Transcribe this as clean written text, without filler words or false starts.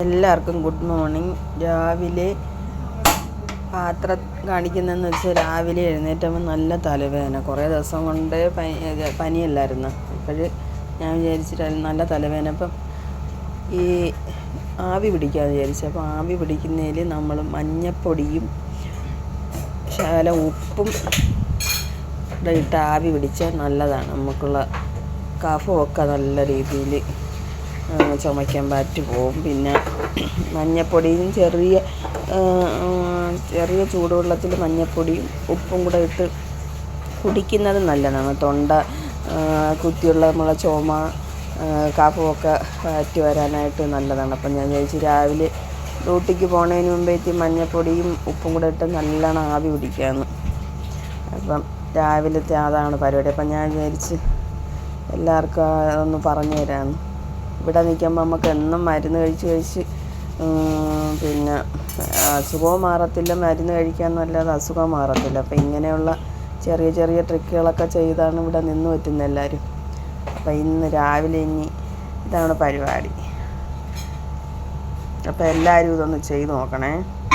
എല്ലാവർക്കും good morning. രാവിലെ പാത്രം കാണിക്കുന്നതെന്ന് വെച്ചാൽ രാവിലെ എഴുന്നേറ്റപ്പോൾ നല്ല തലവേദന. കുറേ ദിവസം കൊണ്ട് പനിയല്ലായിരുന്നു. അപ്പോൾ ഞാൻ വിചാരിച്ചിട്ട് നല്ല തലവേദന. അപ്പം ഈ ആവി പിടിക്കാമെന്ന് വിചാരിച്ചു. അപ്പോൾ ആവി പിടിക്കുന്നതിൽ നമ്മൾ മഞ്ഞപ്പൊടിയും ശകലം ഉപ്പും ഇട്ട് ആവി പിടിച്ചാൽ നല്ലതാണ്. നമുക്കുള്ള കഫമൊക്കെ നല്ല രീതിയിൽ ചുമയ്ക്കാൻ പറ്റി പോവും. പിന്നെ മഞ്ഞപ്പൊടിയും ചെറിയ ചൂടുവെള്ളത്തിൽ മഞ്ഞപ്പൊടിയും ഉപ്പും കൂടെ ഇട്ട് കുടിക്കുന്നത് നല്ലതാണ്. തൊണ്ട കുത്തിയുള്ള നമ്മളെ ചുമ കഫമൊക്കെ പറ്റി വരാനായിട്ട് നല്ലതാണ്. അപ്പം ഞാൻ വിചാരിച്ചു രാവിലെ ഡ്യൂട്ടിക്ക് പോകുന്നതിന് മുമ്പേക്ക് മഞ്ഞപ്പൊടിയും ഉപ്പും കൂടെ ഇട്ട് നല്ലോണം ആവി പിടിക്കാമെന്ന്. അപ്പം രാവിലത്തെ അതാണ് പരിപാടി. അപ്പം ഞാൻ വിചാരിച്ച് എല്ലാവർക്കും അതൊന്ന് പറഞ്ഞു തരാമെന്ന്. ഇവിടെ നിൽക്കുമ്പോൾ നമുക്ക് എന്നും മരുന്ന് കഴിച്ച് പിന്നെ അസുഖവും മാറത്തില്ല, മരുന്ന് കഴിക്കാമെന്നല്ലാതെ അസുഖം മാറത്തില്ല. അപ്പം ഇങ്ങനെയുള്ള ചെറിയ ട്രിക്കുകളൊക്കെ ചെയ്താണ് ഇവിടെ നിന്ന് പറ്റുന്നത് എല്ലാവരും. അപ്പം ഇന്ന് രാവിലെ ഇതാണ് പരിപാടി. അപ്പം എല്ലാവരും ഇതൊന്ന് ചെയ്ത് നോക്കണേ.